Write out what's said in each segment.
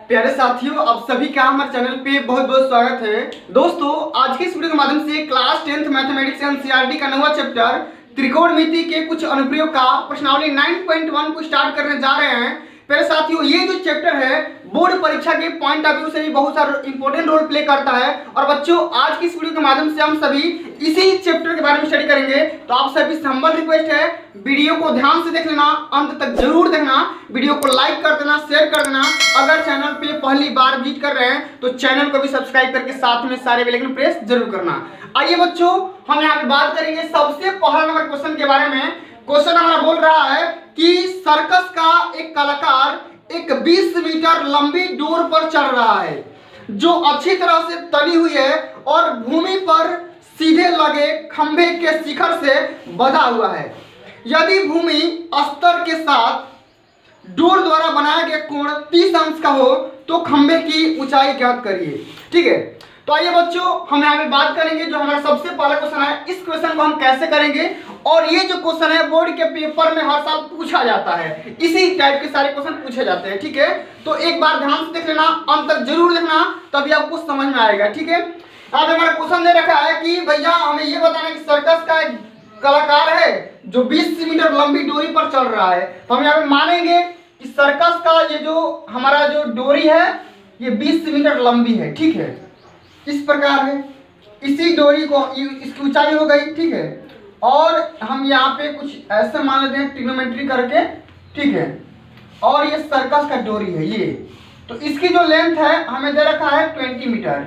प्यारे साथियों, आप सभी का हमारे चैनल पे बहुत बहुत स्वागत है। दोस्तों, आज के इस वीडियो के माध्यम से क्लास 10th मैथमेटिक्स एनसीईआरटी का नवा चैप्टर त्रिकोणमिति के कुछ अनुप्रयोग का प्रश्नावली 9.1 को स्टार्ट करने जा रहे हैं। प्यारे साथियों, ये जो चैप्टर है बोर्ड परीक्षा के पॉइंट ऑफ व्यू से भी बहुत सारा इंपॉर्टेंट रोल प्ले करता है। और बच्चों, आज की इस वीडियो के माध्यम से हम सभी इसी चैप्टर के बारे में स्टडी करेंगे। तो आप सभी से हम्बल रिक्वेस्ट है, वीडियो को ध्यान से देख लेना, अंत तक जरूर देखना, वीडियो को लाइक कर देना, शेयर कर देना। अगर चैनल पे पहली बार विजिट कर रहे हैं तो चैनल को भी सब्सक्राइब करके साथ में सारे बेल आइकन प्रेस जरूर करना। आइए बच्चों, हम यहाँ पे बात करेंगे सबसे पहला नंबर क्वेश्चन के बारे में। क्वेश्चन हमारा बोल रहा है कि सर्कस का एक कलाकार एक 20 मीटर लंबी डोर पर चढ़ रहा है जो अच्छी तरह से तनी हुई है और भूमि पर सीधे लगे खंभे के शिखर से बंधा हुआ है। यदि भूमि स्तर के साथ डोर द्वारा बनाया गया कोण 30 अंश का हो तो खंभे की ऊंचाई ज्ञात करिए। ठीक है, तो आइए बच्चों, हम यहाँ पे बात करेंगे जो हमारा सबसे पहला क्वेश्चन है। इस क्वेश्चन को हम कैसे करेंगे, और ये जो क्वेश्चन है बोर्ड के पेपर में हर साल पूछा जाता है, इसी टाइप के सारे क्वेश्चन पूछे जाते हैं। ठीक है, तो एक बार ध्यान से देख लेना, अंत तक जरूर देखना, तभी आपको समझ में आएगा। ठीक है, अब हमारा क्वेश्चन दे रखा है कि भैया हमें ये बताना है कि सर्कस का एक कलाकार है जो 20 मीटर लंबी डोरी पर चल रहा है। तो हम यहाँ पे मानेंगे कि सर्कस का ये जो हमारा जो डोरी है ये 20 मीटर लंबी है। ठीक है, इस प्रकार है, इसी डोरी को इसकी ऊंचाई हो गई। ठीक है, और हम यहाँ पे कुछ ऐसे मान लेते हैं ट्रिग्नोमेट्री करके। ठीक है, और ये सर्कस का डोरी है ये, तो इसकी जो लेंथ है हमें दे रखा है 20 मीटर।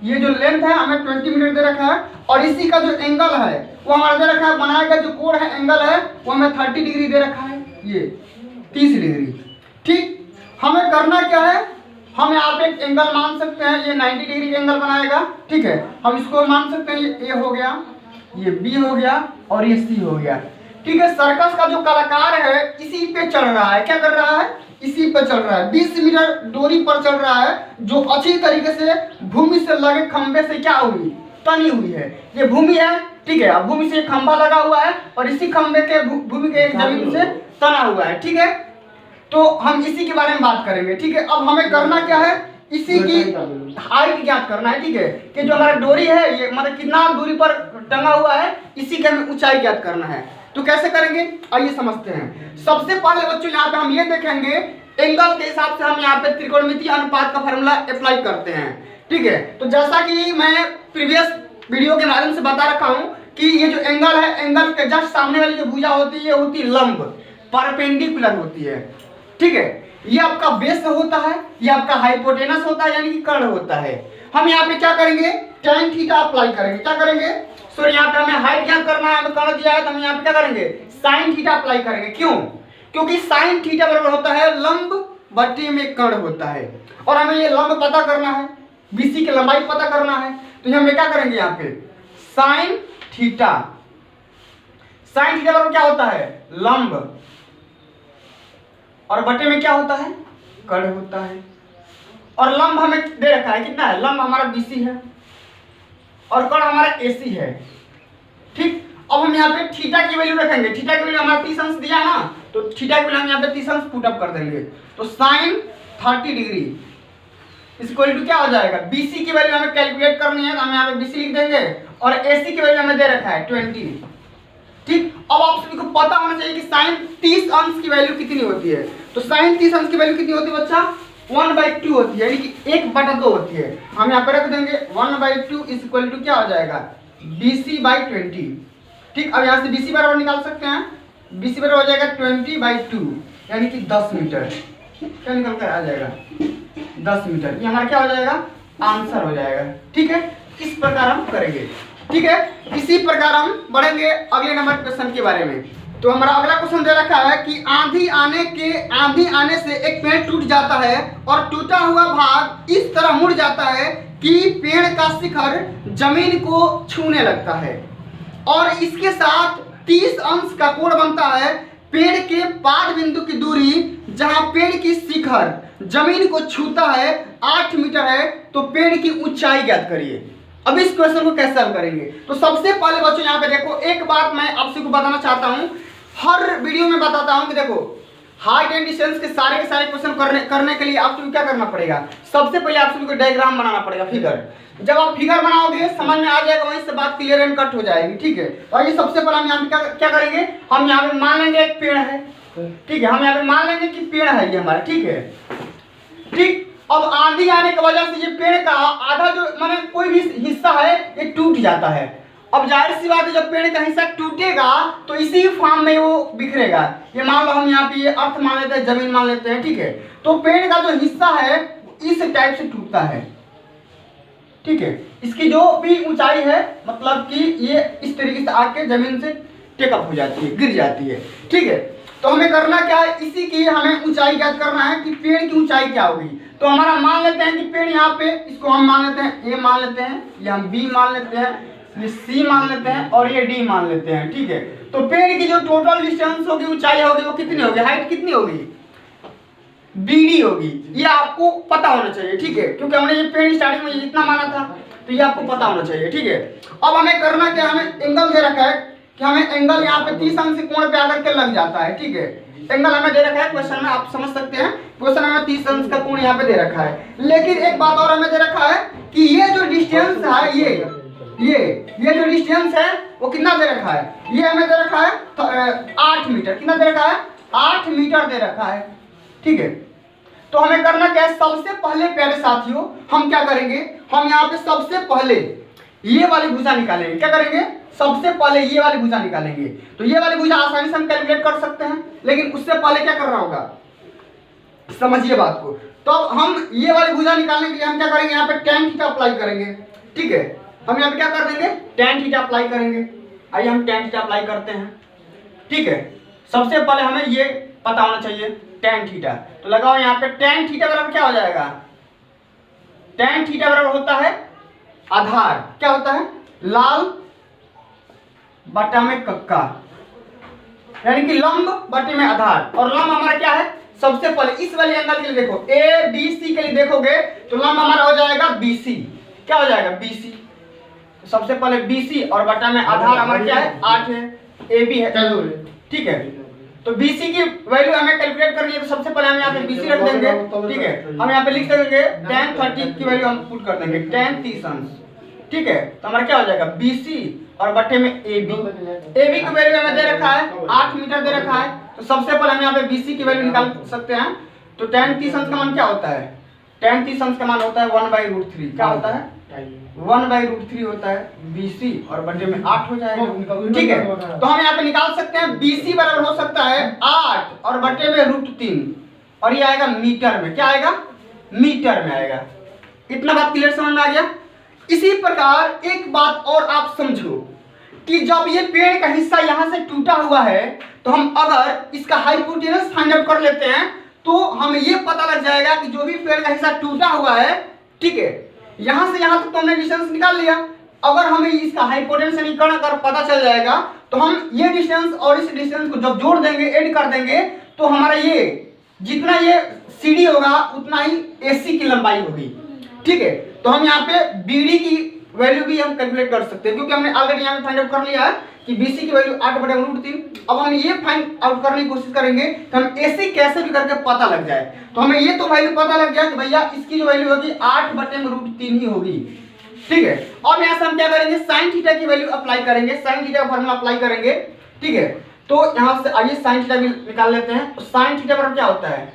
ये जो लेंथ है हमें 20 मीटर दे रखा है, और इसी का जो एंगल है वो हमारा दे रखा है, बनाया गया जो कोण है एंगल है वो हमें 30 डिग्री दे रखा है, ये 30 डिग्री। ठीक, हमें करना क्या है, हम यहाँ पे एक एंगल मान सकते हैं, ये 90 डिग्री का एंगल बनाएगा। ठीक है, हम इसको मान सकते हैं, ये ए हो गया, ये बी हो गया और ये सी हो गया। ठीक है, सर्कस का जो कलाकार है इसी पे चढ़ रहा है। क्या कर रहा है, इसी पे चल रहा है, 20 मीटर दूरी पर चल रहा है जो अच्छी तरीके से भूमि से लगे खंभे से क्या हुई, तनी हुई है। ये भूमि है। ठीक है, अब भूमि से खंभा लगा हुआ है और इसी खंभे के भूमि के जमीन से तना हुआ है। ठीक है, तो हम इसी के बारे में बात करेंगे। ठीक है, अब हमें करना क्या है, इसी की हाइट ज्ञात करना है। ठीक है, कि जो हमारा डोरी है ये मतलब कितना दूरी पर टंगा हुआ है, इसी की हमें ऊंचाई ज्ञात करना है। तो कैसे करेंगे, आइए समझते हैं। सबसे पहले बच्चों यहाँ पे हम ये देखेंगे एंगल के हिसाब से हम यहाँ पे त्रिकोणमितीय अनुपात का फॉर्मूला अप्लाई करते हैं। ठीक है, तो जैसा कि मैं प्रीवियस वीडियो के माध्यम से बता रखा हूँ कि ये जो एंगल है, एंगल के जस्ट सामने वाली जो भुजा होती है ये होती है लंब, परपेंडिकुलर होती है। ठीक है, ये आपका बेस होता है, ये आपका हाइपोटेनस होता है, यानी कि कर्ण होता है। हम यहाँ पे क्या करेंगे, tan थीटा अप्लाई करेंगे। क्या करेंगे, सो यहाँ पे हमें हाइट ज्ञात करना है, हमें कर्ण दिया है, तो हम यहाँ पे क्या करेंगे, sin थीटा अप्लाई करेंगे। क्यों, क्योंकि sin थीटा बराबर होता है लंब बटे में कर्ण होता है, और हमें ये लंब पता करना है, BC की लंबाई पता करना है। तो हम क्या करेंगे, यहाँ पे sin थीटा, sin थीटा बराबर क्या होता है, लंब, और बटे में क्या होता है, कर्ण होता है। और लंब हमें दे रखा है, कितना है, लंब हमारा BC है और कर्ण हमारा AC है। ठीक, अब हम यहाँ पे थीटा की वैल्यू रखेंगे। थीटा की वैल्यू हमारा 30 अंश दिया है ना, तो थीटा की वैल्यू हम यहाँ पे 30 अंश पुट अप कर देंगे। तो sin 30 डिग्री इक्वल टू क्या हो जाएगा, BC की वैल्यू हमें कैलकुलेट करनी है, तो हम यहाँ पे BC लिख देंगे, और AC की वैल्यू हमें दे रखा है 20। ठीक, अब आप सभी को पता होना चाहिए कि sin 30 अंश की वैल्यू कितनी होती है। तो sin 30 अंश की वैल्यू कितनी होती है बच्चा, 1/2 होती है, यानी कि 1/2 होती है। हम यहाँ पे रख देंगे 1/2 इज इक्वल टू क्या हो जाएगा, BC/20। ठीक, अब यहाँ से BC बराबर निकाल सकते हैं, BC बराबर हो जाएगा 20/2 यानी कि 10 मीटर। क्या निकल कर आ जाएगा, 10 मीटर। ये हमारा क्या हो जाएगा, आंसर हो जाएगा। ठीक है, इस प्रकार हम करेंगे। ठीक है, इसी प्रकार हम बढ़ेंगे अगले नंबर क्वेश्चन के बारे में। तो हमारा अगला क्वेश्चन दे रखा है कि आंधी आने से एक पेड़ टूट जाता है और टूटा हुआ भाग इस तरह मुड़ जाता है कि पेड़ का शिखर जमीन को छूने लगता है, और इसके साथ 30 अंश का कोण बनता है। पेड़ के पाद बिंदु की दूरी जहां पेड़ की शिखर जमीन को छूता है 8 मीटर है, तो पेड़ की ऊंचाई ज्ञात करिए। अब इस क्वेश्चन को कैसे हल करेंगे, तो सबसे पहले बच्चों यहाँ पे देखो, एक बात मैं आप सबको बताना चाहता हूँ, हर वीडियो में बताता हूँ कि देखो हाइट एंड डिस्टेंस के सारे क्वेश्चन करने के लिए आपको क्या करना पड़ेगा, सबसे पहले आपको डायग्राम बनाना पड़ेगा, फिगर। जब आप फिगर बनाओगे समझ में आ जाएगा, वहीं से बात क्लियर एंड कट हो जाएगी, ठीक है। और ये सबसे पहले हम यहाँ पे क्या करेंगे, हम यहाँ पे मान लेंगे एक पेड़ है, ठीक है, हम यहाँ पे मान लेंगे कि पेड़ है ये हमारा, ठीक है, ठीक। अब आंधी आने की वजह से ये पेड़ का आधा जो माने कोई भी हिस्सा है ये टूट जाता है। अब जाहिर सी बात है जब पेड़ का हिस्सा टूटेगा तो इसी फॉर्म में वो बिखरेगा। ये मान लो हम यहाँ पे ये अर्थ मान लेते हैं, जमीन मान लेते हैं, ठीक है। तो पेड़ का जो हिस्सा है इस टाइप से टूटता है, ठीक है। इसकी जो भी ऊंचाई है मतलब कि ये इस तरीके से आके जमीन से टेकअप हो जाती है, गिर जाती है, ठीक है। तो हमें करना क्या है, इसी की हमें ऊंचाई ज्ञात करना है कि पेड़ की ऊंचाई क्या होगी। तो हमारा मान लेते हैं कि पेड़ यहाँ पे, इसको हम मान लेते हैं ए मान लेते हैं, ये हम बी मान लेते हैं, ये सी मान लेते हैं और ये डी मान लेते हैं, ठीक है। तो पेड़ की जो टोटल डिस्टेंस होगी, ऊंचाई होगी, वो कितनी होगी, हाइट कितनी होगी, बीडी होगी। ये आपको पता होना चाहिए, ठीक है, क्योंकि हमने ये पेड़ स्टार्टिंग में इतना माना था, तो ये आपको पता होना चाहिए, ठीक है। अब हमें करना क्या, हमें एंगल दे रखा है कि हमें एंगल यहाँ पे 30 अंश कोण पे आकर के लग जाता है, ठीक है। एंगल हमें दे रखा है क्वेश्चन में, आप समझ सकते हैं क्वेश्चन में 30 अंश का कोण यहाँ पे दे रखा है। लेकिन एक बात और हमें दे रखा है कि ये जो डिस्टेंस है, ये जो डिस्टेंस है वो कितना दे रखा है, ये हमें दे रखा है 8 मीटर। कितना दे रखा है, 8 मीटर दे रखा है, ठीक है। तो हमें करना क्या है, सबसे पहले प्यारे साथियों हम क्या करेंगे, हम यहाँ पे सबसे पहले ये वाली भुजा निकालेंगे। क्या करेंगे, सबसे पहले ये वाली भुजा निकालेंगे। तो ये वाली भुजा आसानी से हम कैलकुलेट कर सकते हैं, लेकिन उससे पहले क्या करना होगा, समझिए बात को। तो हम ये वाली भुजा निकालने के लिए हम क्या करेंगे, यहाँ पे tan थीटा अप्लाई करेंगे, ठीक है। हम यहाँ पे क्या कर देंगे, tan थीटा अप्लाई करेंगे। आइए हम tan थीटा अप्लाई करते हैं, ठीक है। सबसे पहले हमें ये पता होना चाहिए tan थीटा। तो लगाओ यहाँ पे tan थीटा बराबर क्या हो जाएगा, tan थीटा बराबर होता है आधार, क्या होता है, लाल बटा में कक्का, यानी कि लंब बटे में आधार। और लंब हमारा क्या है, सबसे पहले इस वाले एंगल के लिए देखो, ए बी सी के लिए देखोगे तो लंब हमारा हो जाएगा BC। क्या हो जाएगा, BC। तो सबसे पहले BC और बटा में आधार हमारा क्या है, 8 है, AB है, ठीक है। तो BC की वैल्यू हमें कैलकुलेट करनी है, तो सबसे पहले हम यहाँ पे BC रख देंगे, ठीक है। हम यहाँ पे लिख देंगे tan 30 की वैल्यू हम पुट कर देंगे, tan 30 अंश, ठीक है। तो हमारा क्या हो जाएगा, BC और बटे में AB की वैल्यू हमें दे रखा है 8 मीटर दे रखा है। तो सबसे पहले हम यहाँ पे BC की वैल्यू निकाल सकते हैं। तो tan 30 अंश का मान क्या होता है, tan 30 अंश का मान होता है 1/√3। क्या होता है, 1/√3 होता है BC और बटे में 8 हो जाएगा, ठीक है। तो हम यहाँ पे निकाल सकते हैं BC बराबर हो सकता है 8 और बटे में √3, और ये आएगा मीटर में। क्या आएगा, मीटर में आएगा। इतना बात क्लियर समझ में आ गया। इसी प्रकार एक बात और आप समझो कि जब ये पेड़ का हिस्सा यहाँ से टूटा हुआ है, तो हम अगर इसका हाइपोटेनस फाइंड आउट कर लेते हैं तो हमें ये पता लग जाएगा कि जो भी पेड़ का हिस्सा टूटा हुआ है, ठीक है, यहाँ से यहाँ तक तो हमने डिस्टेंस निकाल लिया। अगर हमें इसका हाइपोटेनस समीकरण अगर पता चल जाएगा तो हम ये डिस्टेंस और इस डिस्टेंस को जब जोड़ देंगे, ऐड कर देंगे, तो हमारा ये जितना ये CD होगा उतना ही AC की लंबाई होगी, ठीक है। तो हम यहाँ पे BD की वैल्यू भी हम कैलकुलेट कर सकते हैं, क्योंकि हमने ऑलरेडी यहाँ पे फाइंड आउट कर लिया है कि BC की वैल्यू 8/√3। अब हम ये फाइंड आउट करने की कोशिश करेंगे कि हम AC कैसे भी करके पता लग जाए। तो हमें ये तो वैल्यू पता लग गया कि भैया इसकी जो वैल्यू होगी 8/√3 ही होगी, ठीक है। अब यहाँ से हम क्या करेंगे, साइन थीटा की वैल्यू अप्लाई करेंगे, साइन थीटा का फॉर्मूला अप्लाई करेंगे, ठीक है। तो यहाँ से आइए साइन थीटा भी निकाल लेते हैं। तो साइन थीटा बराबर क्या होता है,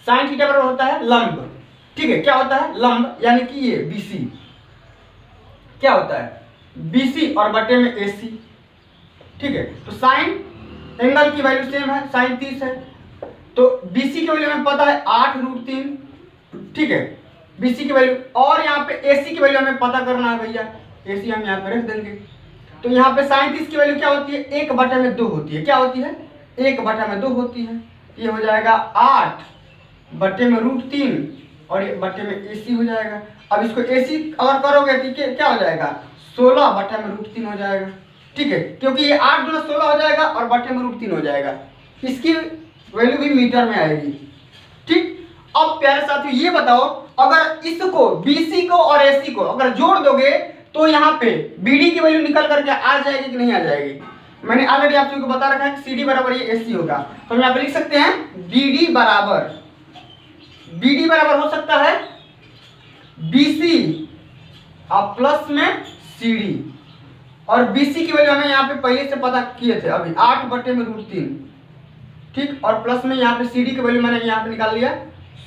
साइन थीटा बराबर होता है लंब, ठीक है। क्या होता है, लंब, यानी कि ये BC क्या होता है, BC और बटे में AC, ठीक है। तो साइन एंगल की वैल्यू सेम है, साइन 30 है। तो BC की वैल्यू हमें पता है 8√3, ठीक है, BC की वैल्यू। और यहाँ पे AC की वैल्यू हमें पता करना है भैया, AC हम यहाँ पे रख देंगे। तो यहाँ पे साइन 30 की वैल्यू क्या होती है, 1/2 होती है। क्या होती है, 1/2 होती है। ये हो जाएगा 8/√3 और ये बटे में AC हो जाएगा। अब इसको AC अगर करोगे तो क्या हो जाएगा, 16/√3 हो जाएगा, ठीक है, क्योंकि ये 8 × 16 हो जाएगा और बटे में √3 हो जाएगा। इसकी वैल्यू भी मीटर में आएगी, ठीक। अब प्यारे साथियों ये बताओ, अगर इसको BC को और AC को अगर जोड़ दोगे तो यहाँ पे BD की वैल्यू निकल करके आ जाएगी कि नहीं आ जाएगी। मैंने ऑलरेडी आप सभी को बता रखा है कि CD बराबर ये AC होगा, तो हम यहाँ पे लिख सकते हैं BD बराबर हो सकता है BC और प्लस में CD, और BC की वैल्यू हमें यहाँ पे पहले से पता किए थे अभी 8/√3, ठीक, और प्लस में यहाँ पे CD की वैल्यू मैंने यहाँ पे निकाल लिया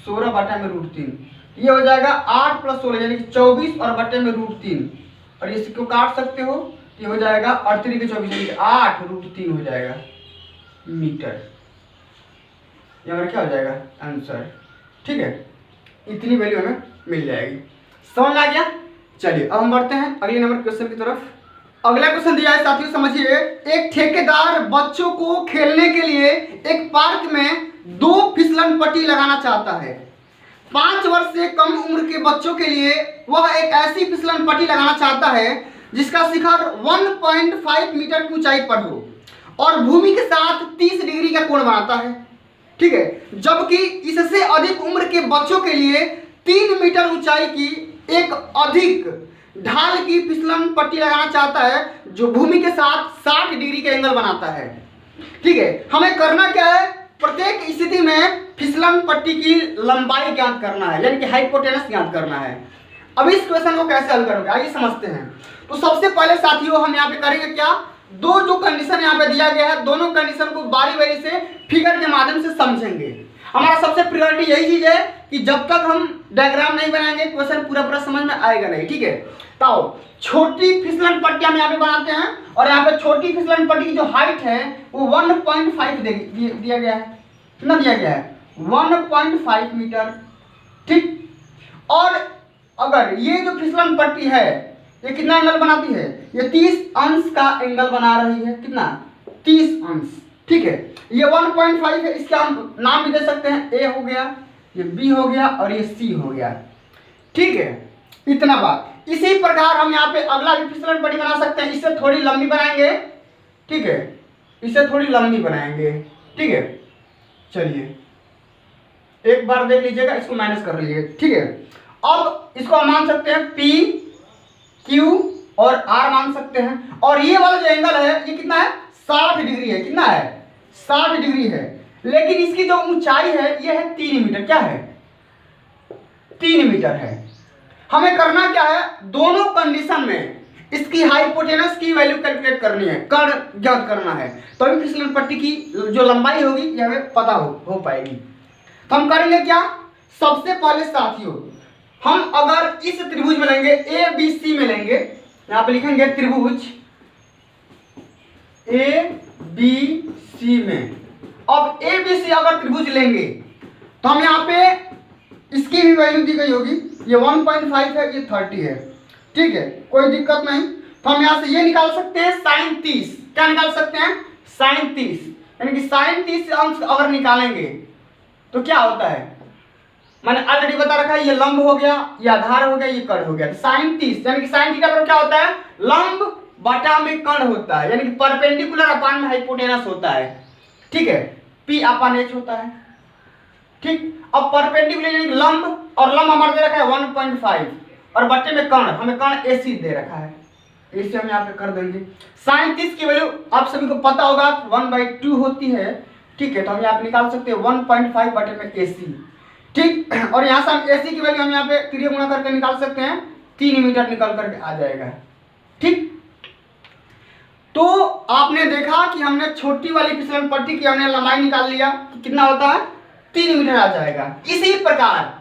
16/√3, ये हो जाएगा 8 + 16 यानी कि 24 और /√3, और इसको काट सकते हो, ये हो जाएगा 38 के 24 यानी कि 8√3 हो जाएगा मीटर। ये हमारा क्या हो जाएगा आंसर, ठीक है, इतनी वैल्यू हमें मिल जाएगी। समझ आ गया? चलिए अब हम बढ़ते हैं अगले नंबर क्वेश्चन की तरफ। अगला क्वेश्चन दिया है साथियों, समझिए। एक ठेकेदार बच्चों को खेलने के लिए एक पार्क में 2 फिसलन पट्टी लगाना चाहता है। 5 वर्ष से कम उम्र के बच्चों के लिए वह एक ऐसी फिसलन पट्टी लगाना चाहता है जिसका शिखर 1.5 मीटर की ऊंचाई पर हो और भूमि के साथ 30 डिग्री का कोण बनाता है, ठीक है, जबकि इससे अधिक उम्र के बच्चों के लिए 3 मीटर ऊंचाई की एक अधिक ढाल की फिसलन पट्टी लगाना चाहता है जो भूमि के साथ 60 डिग्री का एंगल बनाता है, ठीक है। हमें करना क्या है, प्रत्येक स्थिति में फिसलन पट्टी की लंबाई ज्ञात करना है, यानी कि हाइपोटेनस ज्ञात करना है। अब इस क्वेश्चन को कैसे हल करोगे आइए समझते हैं। तो सबसे पहले साथियों हम यहाँ पे करेंगे क्या, दो जो कंडीशन यहाँ पे दिया गया है दोनों कंडीशन को बारी बारी से फिगर के माध्यम से समझेंगे। हमारा सबसे प्रायोरिटी यही चीज है कि जब तक हम डायग्राम नहीं बनाएंगे क्वेश्चन पूरा समझ में आएगा नहीं, ठीक है। तो छोटी फिसलन पट्टी हम यहाँ पे बनाते हैं, और यहाँ पे छोटी फिसलन पट्टी की जो हाइट है वो 1.5 दिया गया है, कितना दिया गया है 1.5 मीटर, ठीक। और अगर ये जो फिसलन पट्टी है ये कितना एंगल बनाती है, ये 30 अंश का एंगल बना रही है, कितना 30 अंश, ठीक है। ये 1.5 है, इसका हम नाम भी दे सकते हैं, A हो गया, ये B हो गया और ये C हो गया, ठीक है। इतना बात। इसी प्रकार हम यहाँ पे अगला भी फिसलन पट्टी बना सकते हैं, इससे थोड़ी लंबी बनाएंगे, ठीक है, इससे थोड़ी लंबी बनाएंगे, ठीक है। चलिए एक बार देख लीजिएगा, इसको माइनस कर लीजिएगा, ठीक है। अब इसको हम मान सकते हैं P Q और R मान सकते हैं, और ये वाला जो एंगल है ये कितना है 60 डिग्री है, कितना है 60 डिग्री है, लेकिन इसकी जो ऊंचाई है ये है 3 मीटर, क्या है 3 मीटर है। हमें करना क्या है, दोनों कंडीशन में इसकी हाइपोटेनस की वैल्यू कैलकुलेट करनी है, कर्ण ज्ञात करना है, तभी फिसलन पट्टी की जो लंबाई होगी ये हमें पता हो पाएगी। तो हम करेंगे क्या, सबसे पहले साथियों हम अगर इस त्रिभुज में लेंगे ABC में लेंगे, यहाँ पे लिखेंगे त्रिभुज ABC में। अब ABC अगर त्रिभुज लेंगे तो हम यहाँ पे इसकी भी वैल्यू दी गई होगी, ये 1.5 है, ये 30 है, ठीक है, कोई दिक्कत नहीं। तो हम यहाँ से ये निकाल सकते हैं sin 30, क्या निकाल सकते हैं sin 30, यानी कि sin 30 अंश अगर निकालेंगे तो क्या होता है, मैंने ऑलरेडी बता रखा है, ये लंब हो गया, ये आधार हो गया, ये कर्ण हो गया। तो sin 30 यानी कि sin थीटा पर क्या होता है, लंब बटा में कर्ण होता है, यानी कि परपेंडिकुलर अपान में हाइपोटेनस होता है, ठीक है, P/H होता है, ठीक। अब परपेंडिकुलर यानी कि लंब, और लंब हमारे दे रखा है 1.5 और बट्टे में कर्ण, हमें कर्ण AC दे रखा है, AC हम यहाँ पे कर देंगे। sin 30 की वैल्यू आप सभी को पता होगा 1/2 होती है, ठीक है, तो हम यहाँ पे निकाल सकते हैं 1.5 बटे में AC, ठीक। और यहाँ से हम AC की वैल्यू हम यहाँ पे क्रिया गुणा करके निकाल सकते हैं, 3 मीटर निकल करके आ जाएगा, ठीक। तो आपने देखा कि हमने छोटी वाली फिसलन पट्टी की हमने लंबाई निकाल लिया, कितना होता है 3 मीटर आ जाएगा। इसी प्रकार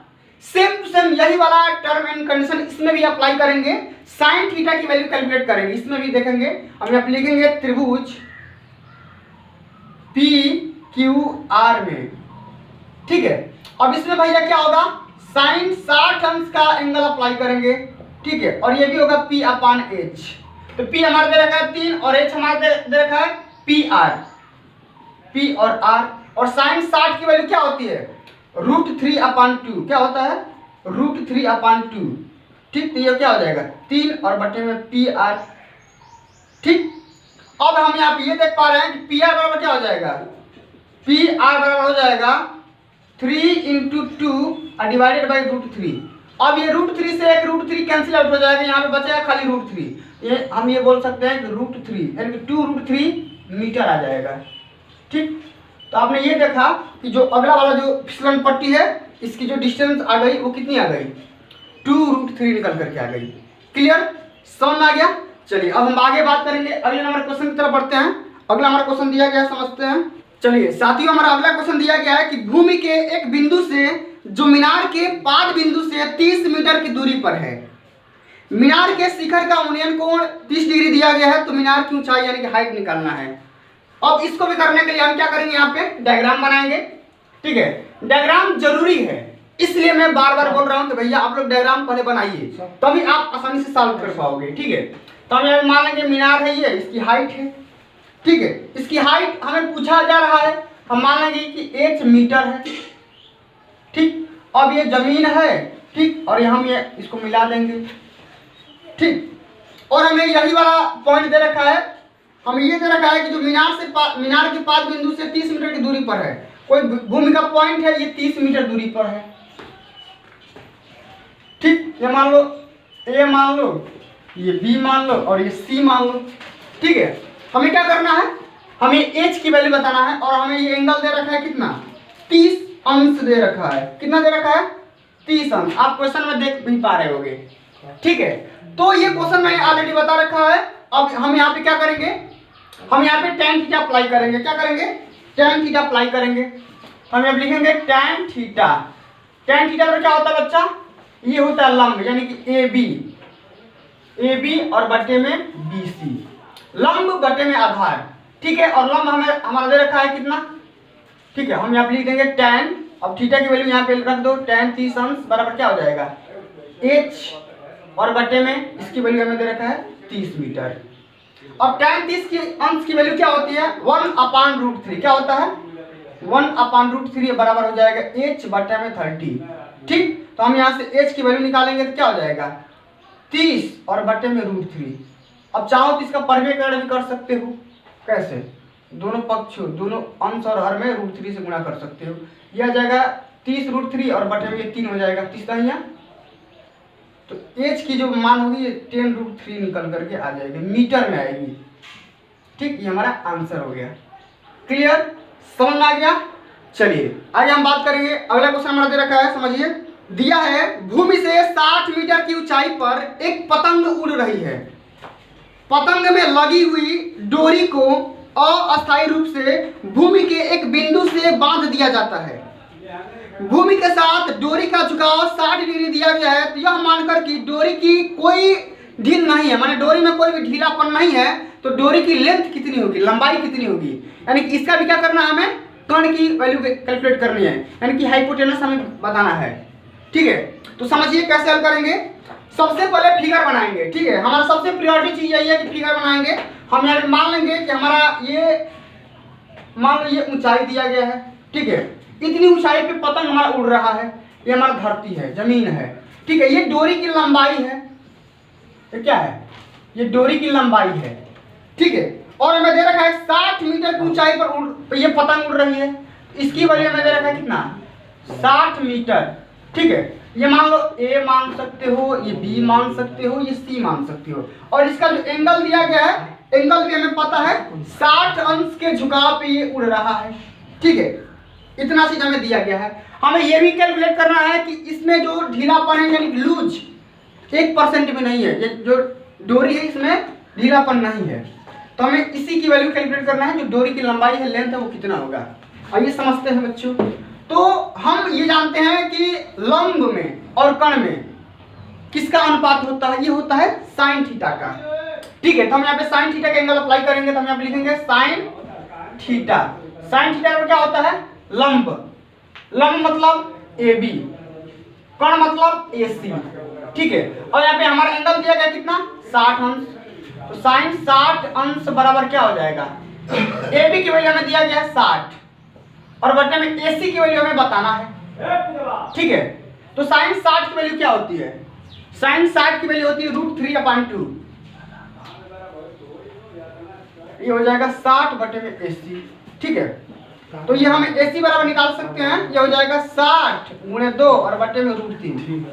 सेम टू सेम यही वाला टर्म एंड कंडीशन इसमें भी अप्लाई करेंगे, sin थीटा की वैल्यू कैलकुलेट करेंगे, इसमें भी देखेंगे। हम यहाँ पे लिखेंगे त्रिभुज PQR में, ठीक है। अब इसमें भैया क्या होगा, sin 60 अंश का एंगल अप्लाई करेंगे, ठीक है, और ये भी होगा P/H। तो P हमारे दे रखा है 3 और H हमारे दे रखा है PR, P और R, और sin 60 की वैल्यू क्या होती है √3/2, क्या होता है √3/2, ठीक। तो ये क्या हो जाएगा 3 और बटे में PR, ठीक। अब हम यहाँ पे ये देख पा रहे हैं कि PR बराबर क्या हो जाएगा, PR बराबर हो जाएगा 3 × 2 डिवाइडेड बाई √3। अब ये √3 से एक √3 कैंसिल आउट हो जाएगा, यहाँ पे बचेगा खाली √3, ये हम ये बोल सकते हैं कि √3 यानी कि 2√3 मीटर आ जाएगा। ठीक, तो आपने ये देखा कि जो अगला वाला जो फिसलन पट्टी है इसकी जो डिस्टेंस आ गई वो कितनी आ गई, 2√3 निकल करके आ गई। क्लियर, समझ में आ गया। चलिए अब हम आगे बात करेंगे, अगले नंबर क्वेश्चन की तरफ बढ़ते हैं। अगला हमारा क्वेश्चन दिया गया है, समझते हैं। चलिए साथियों, हमारा अगला क्वेश्चन दिया गया है कि भूमि के एक बिंदु से जो मीनार के पाद बिंदु से 30 मीटर की दूरी पर है, मीनार के शिखर का उन्नयन कोण 30 डिग्री दिया गया है, तो मीनार की ऊंचाई यानी कि हाइट निकालना है। अब इसको भी करने के लिए हम क्या करेंगे, यहाँ पे डायग्राम बनाएंगे। ठीक है, डायग्राम जरूरी है, इसलिए मैं बार बार बोल रहा हूँ कि भैया आप लोग डायग्राम पहले बनाइए, तभी आप आसानी से सॉल्व कर पाओगे। ठीक है, तो हम यहाँ मान लेंगे मीनार है, ये इसकी हाइट है। ठीक है, इसकी हाइट हमें पूछा जा रहा है, हम मान लेंगे कि h मीटर है। ठीक, अब ये जमीन है। ठीक, और हम ये इसको मिला देंगे। ठीक, और हमें यही वाला पॉइंट दे रखा है, हमें ये दे रखा है कि जो मीनार के पाद बिंदु से 30 मीटर की दूरी पर है, कोई भूमि का पॉइंट है, ये 30 मीटर दूरी पर है। ठीक, ये मान लो A मान लो, ये B मान लो और ये C मान लो। ठीक है, हमें क्या करना है, हमें h की वैल्यू बताना है, और हमें ये एंगल दे रखा है कितना, 30 अंश दे रखा है। कितना दे रखा है, 30 अंश। आप क्वेश्चन में देख भी पा रहे होगे। ठीक है, तो ये क्वेश्चन मैंने ऑलरेडी बता रखा है। अब हम यहाँ पे क्या करेंगे, हम यहाँ पे tan थीटा अप्लाई करेंगे। क्या करेंगे, tan थीटा अप्लाई करेंगे। हम यहाँ लिखेंगे tan थीटा। tan थीटा पर क्या होता है बच्चा, ये होता है लंब, यानी कि AB और बटे में BC, लंब बटे में आधार। ठीक है, और लंब हमें हमारा दे रखा है कितना। ठीक है, हम यहाँ पे लिख देंगे tan, अब थीटा की वैल्यू यहाँ पे रख दो, tan 30 अंश बराबर क्या हो जाएगा, h, और बटे में इसकी वैल्यू हमें दे रखा है 30 मीटर। अब tan 30 की अंश की वैल्यू क्या होती है, 1/√3। क्या होता है, 1/√3 बराबर हो जाएगा h बटे में 30। ठीक, तो हम यहाँ से h की वैल्यू निकालेंगे तो क्या हो जाएगा, 30 और बटे में √3। अब चाहो तो इसका परिमेयकरण भी कर सकते हो। कैसे, दोनों पक्षों, दोनों अंश और हर में √3 से गुणा कर सकते हो। यह आ जाएगा 30√3 और बटे में ये 3 हो जाएगा, 30 का यहाँ, तो h की जो मान होगी ये 10√3 निकल करके आ जाएगी, मीटर में आएगी। ठीक, ये हमारा आंसर हो गया। क्लियर, समझ में आ गया। चलिए आगे हम बात करेंगे। अगला क्वेश्चन हमारा दे रखा है, समझिए। दिया है भूमि से 60 मीटर की ऊंचाई पर एक पतंग उड़ रही है। पतंग में लगी हुई डोरी को अस्थायी रूप से भूमि के एक बिंदु से बांध दिया जाता है। भूमि के साथ डोरी का झुकाव 60 डिग्री दिया गया है, तो यह मानकर कि डोरी की कोई ढील नहीं है, माने डोरी में कोई भी ढीलापन नहीं है, तो डोरी की लेंथ कितनी होगी, लंबाई कितनी होगी, यानी कि इसका भी क्या करना है, हमें कर्ण की वैल्यू कैलकुलेट करनी है, यानी कि हाइपोटेनस हमें बताना है। ठीक है, तो समझिए कैसे हल करेंगे। सबसे पहले फिगर बनाएंगे। ठीक है, हमारा सबसे प्रायोरिटी चीज यही है कि फिगर बनाएंगे। हम यहाँ मान लेंगे कि हमारा ये, मान लो ये ऊंचाई दिया गया है। ठीक है, इतनी ऊंचाई पे पतंग हमारा उड़ रहा है, ये हमारा धरती है, जमीन है। ठीक है, ये डोरी की लंबाई है, ये क्या है, ये डोरी की लंबाई है। ठीक है, और हमें दे रखा है 60 मीटर की ऊंचाई पर ये पतंग उड़ रही है, इसकी वैल्यू हमें दे रखा है कितना, 60 मीटर। ठीक है, ये मान लो A मान सकते हो, ये B मान सकते हो, ये C मान सकते हो, और इसका जो एंगल दिया गया है, एंगल भी हमें पता है 60 अंश के झुकाव पे ये उड़ रहा है। ठीक है, इतना चीज हमें दिया गया है। हमें ये भी कैलकुलेट करना है कि इसमें जो ढीलापन है, यानी लूज 1% भी नहीं है, ये जो डोरी है इसमें ढीलापन नहीं है, तो हमें इसी की वैल्यू कैलकुलेट करना है। जो डोरी की लंबाई है, लेंथ है, वो कितना होगा। आइए समझते हैं बच्चों। तो हम ये जानते हैं कि लंब में और कर्ण में किसका अनुपात होता है, ये होता है साइन थीटा का। ठीक है, तो हम यहाँ पे साइन थीटा का एंगल अप्लाई करेंगे, तो हम यहाँ पे लिखेंगे साइन थीटा। साइन थीटा का क्या होता है, लंब। लंब मतलब AB, कर्ण मतलब AC। ठीक है, और यहाँ पे हमारा एंगल दिया गया कितना, 60 अंश, तो साइन 60 अंश बराबर क्या हो जाएगा, AB की वैल्यू हमें दिया गया है 60 और बटे में AC की वैल्यू हमें बताना है। ठीक है, तो साइन 60 की वैल्यू क्या होती है, साइन 60 की वैल्यू होती है √3/2, ये हो जाएगा 60 बटे में AC। ठीक है, तो ये हम AC बराबर निकाल सकते हैं, ये हो जाएगा 60 गुणे 2 और बटे में √3।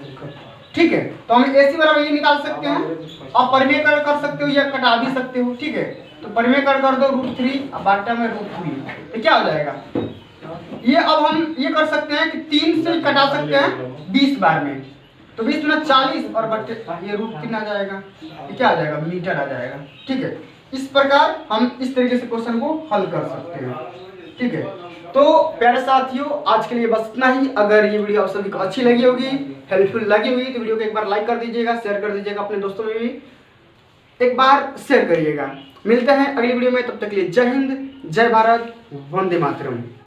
ठीक है, तो हम AC बराबर ये निकाल सकते हैं, और परिमेयकरण कर सकते हो, ये कटा भी सकते हो। ठीक है, तो परिमेय कर दो √3 और बाटा में √3, तो क्या हो जाएगा ये। अब हम ये कर सकते हैं कि 3 से कटा सकते हैं 20 बार में, तो 20 × 40 और बटे ये √3 आ जाएगा, ये क्या आ जाएगा मीटर आ जाएगा। ठीक है, इस प्रकार हम इस तरीके से क्वेश्चन को हल कर सकते हैं। ठीक है, तो प्यारे साथियों आज के लिए बस इतना ही। अगर ये वीडियो आप सभी को अच्छी लगी होगी, हेल्पफुल लगी होगी, तो वीडियो को एक बार लाइक कर दीजिएगा, शेयर कर दीजिएगा, अपने दोस्तों में भी एक बार शेयर करिएगा। मिलते हैं अगली वीडियो में, तब तक के लिए जय हिंद, जय भारत, वंदे मातरम।